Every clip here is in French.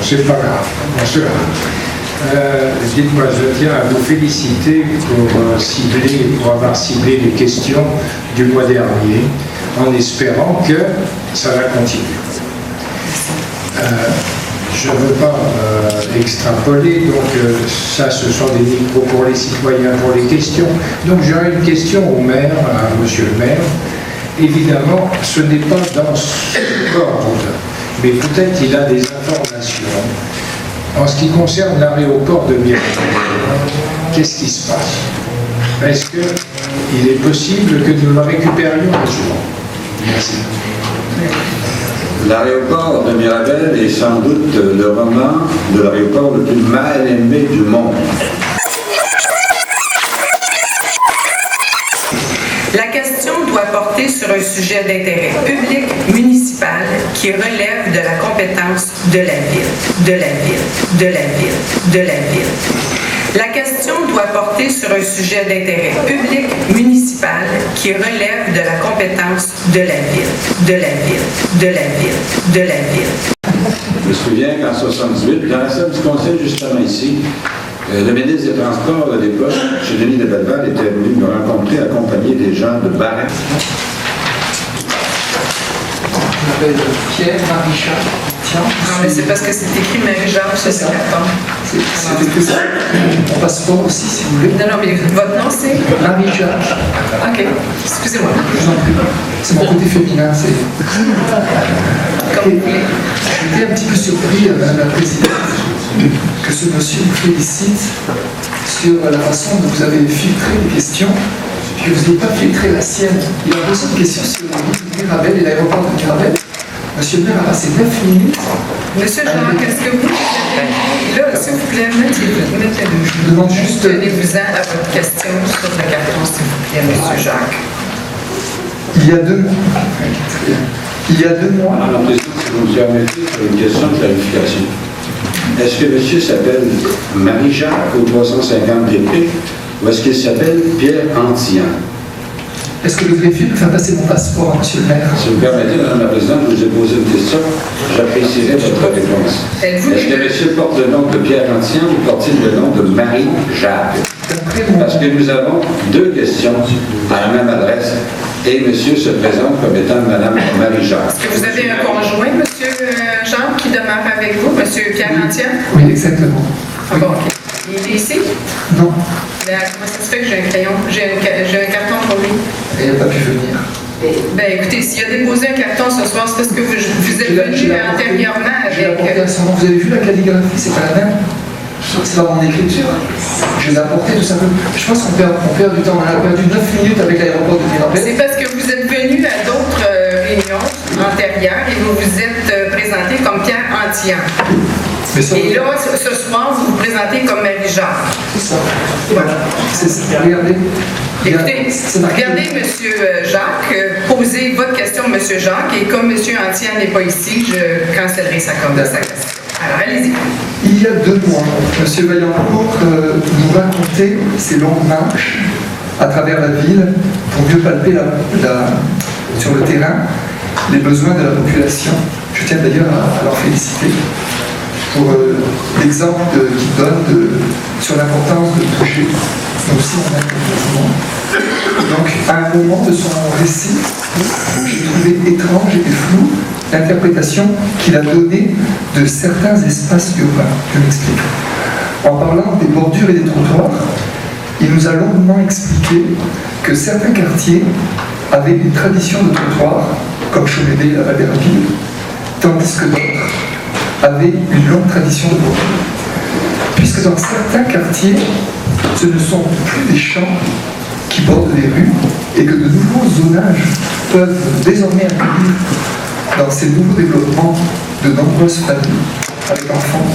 C'est pas grave, bien sûr. Dites-moi, je tiens à vous féliciter pour avoir ciblé les questions du mois dernier, en espérant que ça va continuer. Je ne veux pas extrapoler, donc ça, ce sont des micros pour les citoyens, pour les questions. Donc j'aurais une question au maire, à monsieur le maire. Évidemment, ce n'est pas dans ce ordre, mais peut-être qu'il a des informations. En ce qui concerne l'aéroport de Mirabel, qu'est-ce qui se passe? Est-ce qu'il est possible que nous le récupérions un jour? Merci. L'aéroport de Mirabel est sans doute le roman de l'aéroport le plus mal aimé du monde. La question doit porter sur un sujet d'intérêt public municipal qui relève de la compétence de la ville, La question doit porter sur un sujet d'intérêt public municipal qui relève de la compétence de la ville, Je me souviens qu'en 1978, dans la salle du conseil justement ici, le ministre des Transports de l'époque, chez Denis de Belleval, était venu me rencontrer, accompagné des gens de Barret. Je m'appelle Pierre Marie-Charles. Non, mais c'est parce que c'est écrit Marie-Jeanne sur ce carton. C'est écrit ça. Mon passeport aussi, si vous voulez. Non, mais votre nom, c'est Marie-Charles. OK. Excusez-moi. Je vous en prie. C'est mon côté féminin. Comme vous voulez. J'étais un petit peu surpris, Madame la Présidente, que ce monsieur vous félicite sur la façon dont vous avez filtré les questions, que vous n'avez pas filtré la sienne. Il a posé une question sur la route de Mirabel et l'aéroport de Mirabel. Monsieur le maire a passé 9 minutes. Monsieur Jean, qu'est-ce que vous là, s'il vous plaît, mettez-le. Je demande juste. Tenez-vous-en à votre question sur le carton, s'il vous plaît, monsieur Jacques. Il y a 2 mois. Il y a 2 mois. Alors, président, si vous me permettez, une question de clarification. Est-ce que monsieur s'appelle Marie-Jacques au 350 DP ou est-ce qu'il s'appelle Pierre Antian? Est-ce que le greffier peut faire passer mon passeport, monsieur le maire? Si vous me permettez, Madame la Présidente, je vous ai posé une question. J'apprécierais votre réponse. Est-ce que monsieur porte le nom de Pierre Antian ou porte-t-il le nom de Marie-Jacques? Parce que nous avons 2 questions à la même adresse et monsieur se présente comme étant Madame Marie-Jacques. Est-ce que vous avez un conjoint, monsieur Jean, qui demeure avec vous, monsieur Pierre Antian? Oui, exactement. Ah bon, OK. Il est ici? Non. Comment ça se fait que j'ai un crayon? J'ai un carton pour lui. Il n'a pas pu venir. Ben écoutez, s'il a déposé un carton ce soir, c'est parce que vous êtes venu antérieurement avec... Vous avez vu la calligraphie, c'est pas la même. C'est pas mon écriture. Je l'ai apporté tout simplement. Je pense qu'on perd du temps. On a perdu 9 minutes avec l'aéroport de Mirabel. C'est parce que vous êtes venu à d'autres réunions antérieures et vous vous êtes présenté comme Pierre Antian. Et là, ce soir, vous vous présentez comme Marie-Jacques. C'est ça. Voilà. C'est ça. Regardez. Écoutez, regardez, M. Jacques, posez votre question, M. Jacques, et comme M. Antian n'est pas ici, je cancellerai sa question. Alors, allez-y. Il y a 2 mois, M. Vaillancourt nous racontait ses longues marches à travers la ville pour mieux palper sur le terrain les besoins de la population. Je tiens d'ailleurs à leur féliciter pour l'exemple qu'ils donnent sur l'importance de toucher. Nous aussi, on a un donc, à un moment de son récit, j'ai trouvé étrange et flou l'interprétation qu'il a donnée de certains espaces urbains. Je m'explique. En parlant des bordures et des trottoirs, il nous a longuement expliqué que certains quartiers avaient une tradition de trottoir, comme Chomédé et la Vallée Rapide, tandis que d'autres avaient une longue tradition de bordure. Puisque dans certains quartiers, ce ne sont plus des champs qui bordent les rues et que de nouveaux zonages peuvent désormais accueillir dans ces nouveaux développements de nombreuses familles avec enfants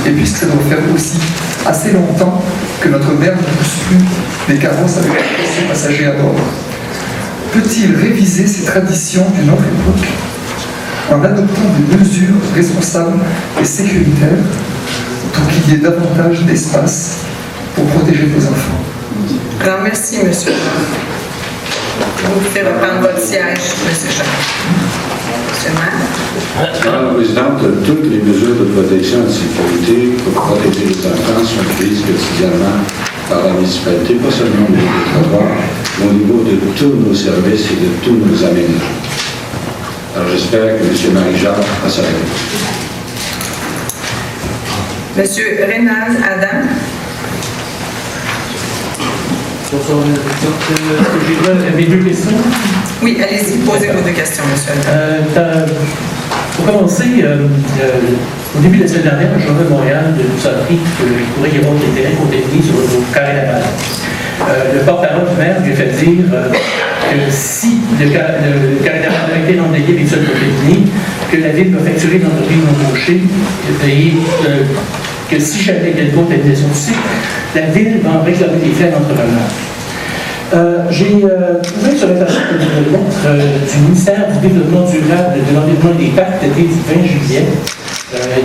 Et puisque ça doit faire aussi assez longtemps que notre maire ne pousse plus les carrosses avec ses passagers à bord, peut-il réviser ces traditions d'une autre époque en adoptant des mesures responsables et sécuritaires pour qu'il y ait davantage d'espace pour protéger nos enfants? Alors, merci, monsieur. Vous pouvez reprendre votre siège, monsieur Jean. Monsieur le maire. Madame la Présidente, toutes les mesures de protection et de sécurité pour protéger les enfants sont prises quotidiennement par la municipalité, pas seulement au niveau des trottoirs, mais au niveau de tous nos services et de tous nos aménagements. Alors j'espère que M. Marie-Jacques a sa réponse. Monsieur Rénal Adam. Bonsoir, Madame la Présidente. J'ai deux questions. Oui, allez-y, posez vos deux questions, monsieur. Pour commencer, au début de la semaine dernière, le Journal de Montréal nous a appris qu'il pourrait y avoir des terrains contaminés sur le carré Laval. Le porte-parole du maire lui a fait dire que si le carré Laval a été endeuillé avec sol contaminé, que la ville va facturer l'entreprise embauchée et que si jamais il y a une contamination du site, la ville va en réclamer les frais à l'entrepreneur. J'ai trouvé sur Internet une lettre du ministère du Développement durable de l'Environnement et des Parcs datée du 20 juillet,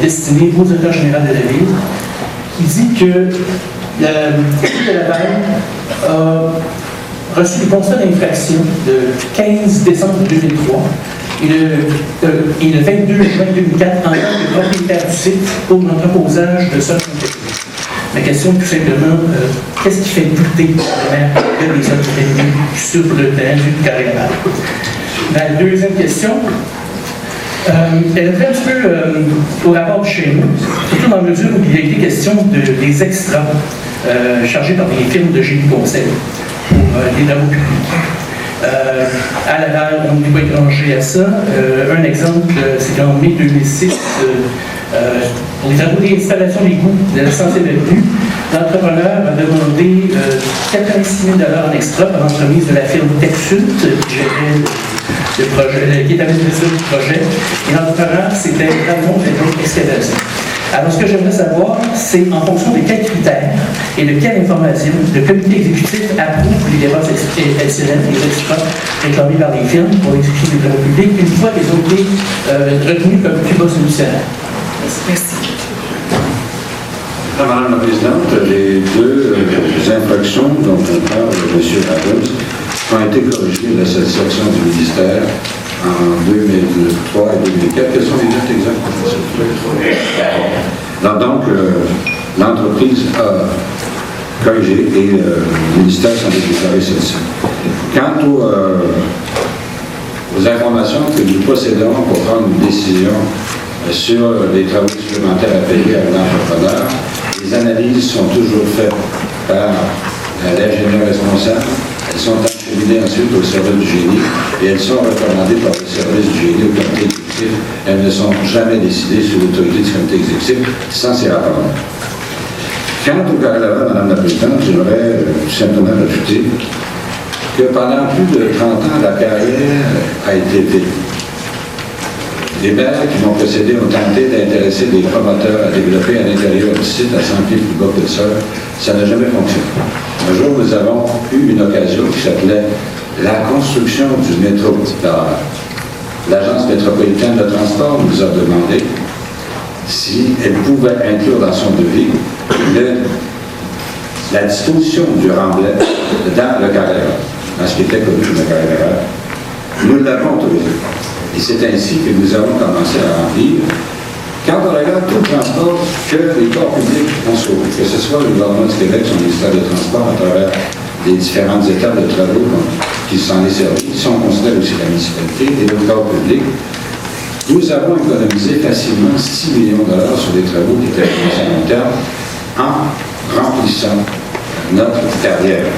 destinée au directeur général de la ville, qui dit que la ville de Laval a reçu des constats d'infraction le 15 décembre 2003 et le 22 juin 2004 en tant que propriétaire du site pour l'entreposage de sols contaminé. Ma question est tout simplement, qu'est-ce qui fait douter le maire de des sols contaminés sur le terrain du carré Laval? Ma deuxième question, elle fait un petit peu au rapport de chez nous, surtout dans la mesure où il y a été question des extras chargés par des firmes de génie conseil pour les travaux publics. À Laval, on n'est pas étranger à ça. Un exemple, c'est qu'en mai 2006, pour les travaux d'installation d'égout de la Sensible Avenue, l'entrepreneur a demandé 86 000 $ en extra par l'entremise de la firme Texult qui gérait le projet, qui est à l'administration du projet. Et l'entrepreneur, c'était vraiment une excavation. Alors, ce que j'aimerais savoir, c'est en fonction de quels critères et de quelle information le comité exécutif approuve les dépenses additionnelles, les extras réclamés par les firmes pour l'exécution des travaux publics une fois qu'ils ont été retenus comme plus bas solutionnaires. Merci. Madame la Présidente, les deux infractions dont on parle de M. Adams ont été corrigées de la satisfaction du ministère en 2003 et 2004. Quelles sont les dates exactes? Donc, l'entreprise a corrigé et le ministère s'en est déclaré satisfait. Quant aux informations que nous possédons pour prendre une décision sur les travaux supplémentaires à payer à l'entrepreneur, les analyses sont toujours faites par l'ingénieur responsable. Elles sont acheminées ensuite au service du génie et elles sont recommandées par le service du génie au comité exécutif. Elles ne sont jamais décidées sous l'autorité du comité exécutif sans ces rapports. Quant au carré Laval, Madame la Présidente, j'aimerais tout simplement ajouter que pendant plus de 30 ans, la carrière a été vide. Les maires qui m'ont précédé ont tenté d'intéresser des promoteurs à développer à l'intérieur du site à 100 pieds plus bas que le sol. Ça n'a jamais fonctionné. Un jour, nous avons eu une occasion qui s'appelait la construction du métro. L'Agence métropolitaine de transport nous a demandé si elle pouvait inclure dans son devis la disposition du remblai dans le carré Laval, dans ce qui était connu comme le carré Laval. Nous l'avons autorisé. Et c'est ainsi que nous avons commencé à remplir. Quand on regarde tout le transport que les corps publics ont sauvé, que ce soit le gouvernement du Québec, son ministère de Transport, à travers les différentes étapes de travaux qui s'en est servi, si on considère aussi la municipalité et le corps public, nous avons économisé facilement 6 millions de dollars sur des travaux qui étaient à long terme en remplissant notre carrière.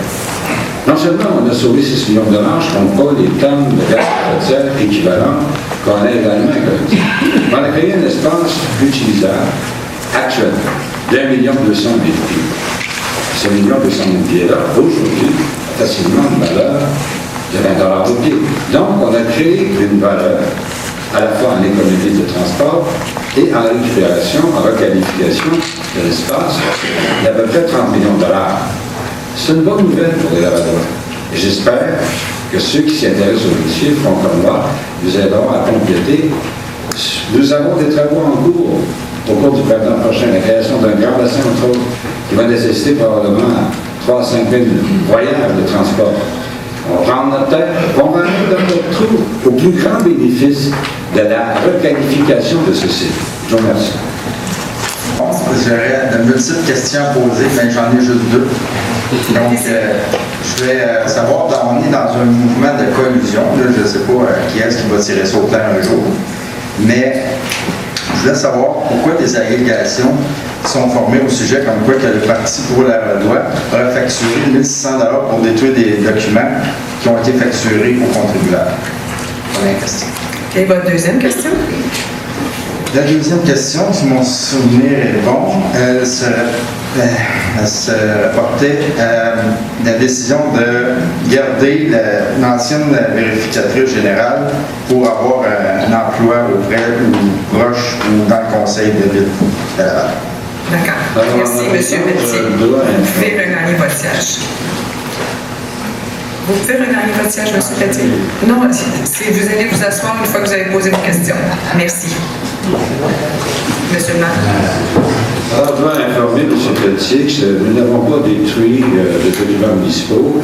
Non seulement on a sauvé 6 millions de dollars, je ne compte pas les tonnes de gaz à effet de serre équivalents qu'on a également économisé. On a créé un espace utilisable actuel d'1 200 000 pieds. Ce 1 200 000 pieds-là, aujourd'hui, a facilement une valeur de 20 $ au pied. Donc, on a créé une valeur à la fois en économie de transport et en récupération, en requalification de l'espace, d'à peu près 30 millions de dollars. C'est une bonne nouvelle pour les Labradois. Et j'espère que ceux qui s'y intéressent au dossier feront comme moi, nous aideront à compléter. Nous avons des travaux en cours au cours du printemps prochain, la création d'un grand bassin, entre autres, qui va nécessiter probablement 3 à 5 000 voyages de transport. On prend notre tête, on va aller dans notre trou au plus grand bénéfice de la requalification de ce site. Je vous remercie. J'aurais de multiples questions à poser, mais j'en ai juste 2. Donc, je vais savoir, on est dans un mouvement de collusion. Là, je ne sais pas qui est-ce qui va tirer ça au clair un jour, mais je voulais savoir pourquoi des allégations sont formées au sujet comme quoi que le Parti pour la Labradois aurait facturé 1 600 $ pour détruire des documents qui ont été facturés aux contribuables. Première question. Et votre deuxième question? La deuxième question, si mon souvenir est bon, elle se rapportait à la décision de garder l'ancienne vérificatrice générale pour avoir un emploi auprès ou proche ou dans le conseil de ville de Laval. D'accord. Merci, M. Pelletier. Vous pouvez regagner votre siège. Vous pouvez regagner votre siège, M. Pelletier? Non, vous allez vous asseoir une fois que vous avez posé vos questions. Merci. Monsieur le maire. Alors, je dois informer M. Pelletier que nous n'avons pas détruit de documents municipaux.